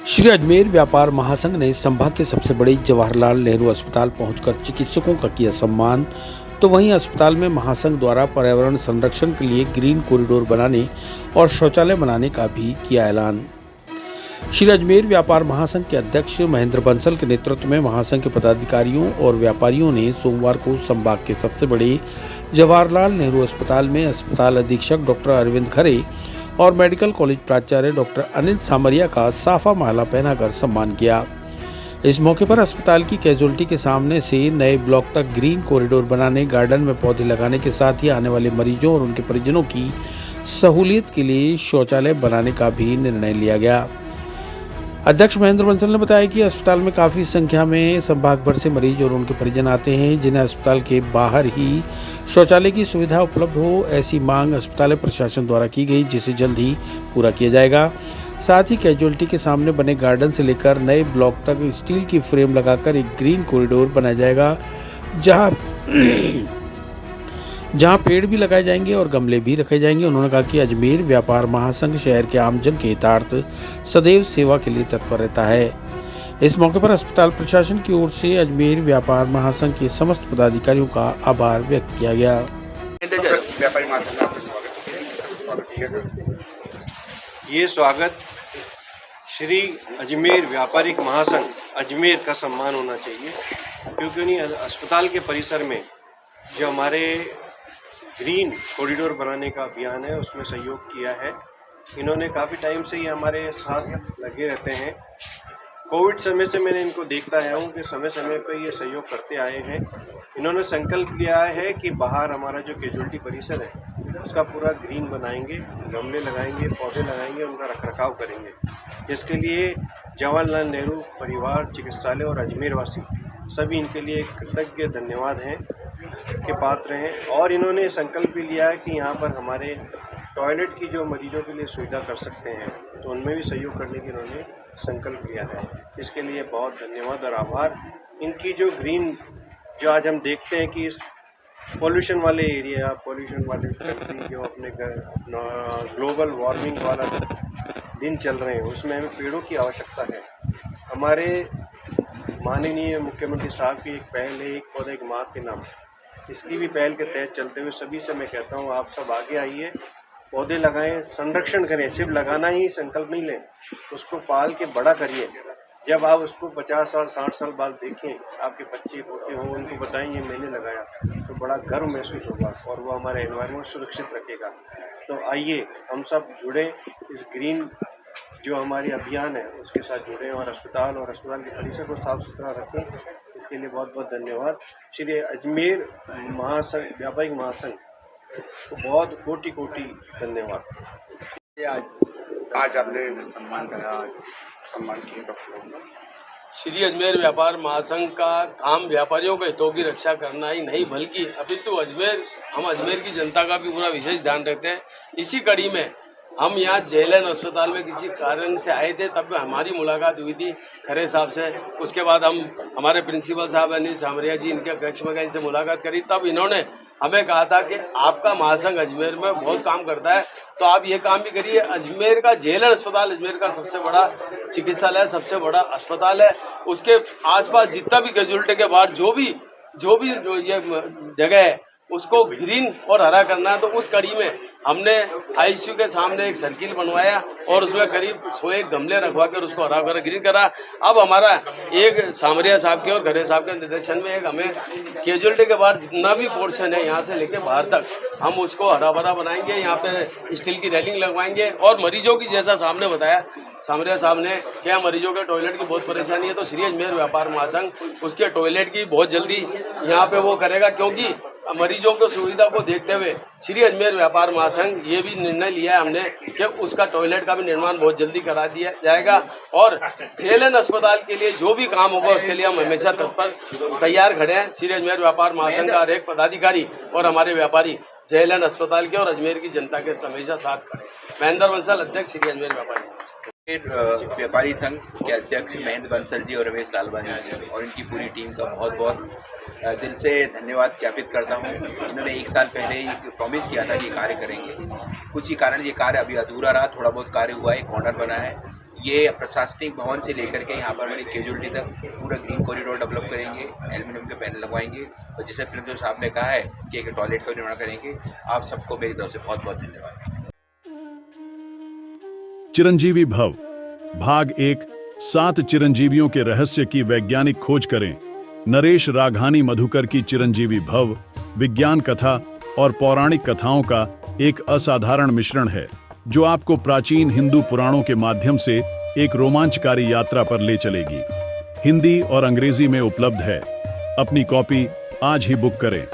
श्री अजमेर व्यापार महासंघ ने संभाग के सबसे बड़े जवाहरलाल नेहरू अस्पताल पहुंचकर चिकित्सकों का किया सम्मान। तो वहीं अस्पताल में महासंघ द्वारा पर्यावरण संरक्षण के लिए ग्रीन कॉरिडोर बनाने और शौचालय बनाने का भी किया ऐलान। श्री अजमेर व्यापार महासंघ के अध्यक्ष महेंद्र बंसल के नेतृत्व में महासंघ के पदाधिकारियों और व्यापारियों ने सोमवार को संभाग के सबसे बड़े जवाहरलाल नेहरू अस्पताल में अस्पताल अधीक्षक डॉक्टर अरविंद खरे और मेडिकल कॉलेज प्राचार्य डॉक्टर अनिल सामरिया का साफा माला पहनाकर सम्मान किया। इस मौके पर अस्पताल की कैजुअल्टी के सामने से नए ब्लॉक तक ग्रीन कॉरिडोर बनाने, गार्डन में पौधे लगाने के साथ ही आने वाले मरीजों और उनके परिजनों की सहूलियत के लिए शौचालय बनाने का भी निर्णय लिया गया। अध्यक्ष महेंद्र बंसल ने बताया कि अस्पताल में काफ़ी संख्या में संभाग भर से मरीज और उनके परिजन आते हैं, जिन्हें अस्पताल के बाहर ही शौचालय की सुविधा उपलब्ध हो, ऐसी मांग अस्पताल प्रशासन द्वारा की गई, जिसे जल्द ही पूरा किया जाएगा। साथ ही कैजुअल्टी के सामने बने गार्डन से लेकर नए ब्लॉक तक स्टील की फ्रेम लगाकर एक ग्रीन कॉरिडोर बनाया जाएगा, जहां पेड़ भी लगाए जाएंगे और गमले भी रखे जाएंगे। उन्होंने कहा कि अजमेर व्यापार महासंघ शहर के आमजन के हितार्थ सदैव सेवा के लिए तत्पर रहता है। इस मौके पर अस्पताल प्रशासन की ओर से अजमेर व्यापार महासंघ के समस्त पदाधिकारियों का आभार व्यक्त किया गया। ये स्वागत श्री अजमेर व्यापारिक महासंघ अजमेर का सम्मान होना चाहिए, क्योंकि उन्हीं अस्पताल के परिसर में जो हमारे ग्रीन कॉरिडोर बनाने का अभियान है उसमें सहयोग किया है। इन्होंने काफ़ी टाइम से ये हमारे साथ लगे रहते हैं। कोविड समय से मैंने इनको देखता आया हूँ कि समय समय पर ये सहयोग करते आए हैं। इन्होंने संकल्प लिया है कि बाहर हमारा जो कैजुअल्टी परिसर है उसका पूरा ग्रीन बनाएंगे, गमले लगाएंगे, पौधे लगाएंगे, उनका रखरखाव करेंगे। इसके लिए जवाहरलाल नेहरू परिवार चिकित्सालय और अजमेर वासी सभी इनके लिए कृतज्ञ धन्यवाद हैं के पात्र हैं। और इन्होंने संकल्प भी लिया है कि यहाँ पर हमारे टॉयलेट की जो मरीजों के लिए सुविधा कर सकते हैं, तो उनमें भी सहयोग करने की इन्होंने संकल्प लिया है। इसके लिए बहुत धन्यवाद और आभार। इनकी जो ग्रीन जो आज हम देखते हैं कि इस पॉल्यूशन वाले एरिया, पॉल्यूशन वाले कंट्री जो अपने ग्लोबल वार्मिंग वाला दिन चल रहे हैं, उसमें हमें पेड़ों की आवश्यकता है। हमारे माननीय मुख्यमंत्री साहब की एक पहल है, एक पौधा एक माँ के नाम। इसकी भी पहल के तहत चलते हुए सभी से मैं कहता हूँ, आप सब आगे आइए, पौधे लगाएं, संरक्षण करें। सिर्फ लगाना ही संकल्प नहीं लें, उसको पाल के बड़ा करिए। जब आप उसको 50 साल 60 साल बाद देखें, आपके बच्चे पोते हों, उनको बताएंगे मैंने लगाया, तो बड़ा गर्व महसूस होगा और वो हमारा एनवायरनमेंट सुरक्षित रखेगा। तो आइए हम सब जुड़ें, इस ग्रीन जो हमारी अभियान है उसके साथ जुड़ें और अस्पताल के परिसर को साफ सुथरा रखें। इसके लिए बहुत बहुत धन्यवाद। श्री अजमेर महासंघ व्यापारिक महासंघ को बहुत कोटि कोटि धन्यवाद। आज आपने सम्मान किए डॉक्टरों। श्री अजमेर व्यापार महासंघ का काम व्यापारियों के हितों की रक्षा करना ही नहीं, बल्कि अपितु हम अजमेर की जनता का भी पूरा विशेष ध्यान रखते हैं। इसी कड़ी में हम यहाँ जेएलएन अस्पताल में किसी कारण से आए थे, तब हमारी मुलाकात हुई थी खरे साहब से। उसके बाद हम हमारे प्रिंसिपल साहब अनिल सामरिया जी, इनके अध्यक्ष में इनसे मुलाकात करी। तब इन्होंने हमें कहा था कि आपका महासंघ अजमेर में बहुत काम करता है, तो आप ये काम भी करिए। अजमेर का जेएलएन अस्पताल अजमेर का सबसे बड़ा चिकित्सालय, सबसे बड़ा अस्पताल है। उसके आसपास जितना भी कैजुअल्टी के बाद जो भी ये जगह है उसको ग्रीन और हरा करना है। तो उस कड़ी में हमने आईसीयू के सामने एक सर्किल बनवाया और उसमें करीब 100 गमले रखवा कर उसको हरा भरा ग्रीन करा। अब हमारा एक सामरिया साहब के और खरे साहब के निर्देशन में एक हमें कैजुअल्टी के बाद जितना भी पोर्शन है यहाँ से लेके बाहर तक हम उसको हरा भरा बनाएंगे। यहाँ पे स्टील की रेलिंग लगवाएंगे और मरीजों की, जैसा सामने बताया सामरिया साहब ने, क्या मरीजों के टॉयलेट की बहुत परेशानी है, तो श्री अजमेर व्यापार महासंघ उसके टॉयलेट की बहुत जल्दी यहाँ पे वो करेगा। क्योंकि मरीजों को सुविधा को देखते हुए श्री अजमेर व्यापार महासंघ ये भी निर्णय लिया है हमने कि उसका टॉयलेट का भी निर्माण बहुत जल्दी करा दिया जाएगा। और जेएलएन अस्पताल के लिए जो भी काम होगा उसके लिए हम हमेशा तत्पर तैयार खड़े हैं। श्री अजमेर व्यापार महासंघ का हर एक पदाधिकारी और हमारे व्यापारी जेएलएन अस्पताल के और अजमेर की जनता के हमेशा साथ खड़े। महेंद्र बंसल, अध्यक्ष श्री अजमेर व्यापारी महासंघ। व्यापारी संघ के अध्यक्ष महेंद्र बंसल जी और रमेश लालवानी जी और इनकी पूरी टीम का बहुत बहुत दिल से धन्यवाद ज्ञापित करता हूँ। इन्होंने 1 साल पहले ये प्रॉमिस किया था कि कार्य करेंगे। कुछ ही कारण ये कार्य अभी अधूरा रहा, थोड़ा बहुत कार्य हुआ है, कॉर्नर बना है। ये प्रशासनिक भवन से लेकर के यहाँ पर हमारी कैजुअलिटी तक पूरा ग्रीन कॉरिडोर डेवलप करेंगे, एल्यूमिनियम के पैनल लगवाएंगे और जैसे फिल्म साहब ने कहा है कि एक टॉयलेट का निर्माण करेंगे। आप सबको मेरी तरफ से बहुत बहुत धन्यवाद। चिरंजीवी भव भाग 1 7 चिरंजीवियों के रहस्य की वैज्ञानिक खोज करें। नरेश राघानी मधुकर की चिरंजीवी भव विज्ञान कथा और पौराणिक कथाओं का एक असाधारण मिश्रण है जो आपको प्राचीन हिंदू पुराणों के माध्यम से एक रोमांचकारी यात्रा पर ले चलेगी। हिंदी और अंग्रेजी में उपलब्ध है। अपनी कॉपी आज ही बुक करें।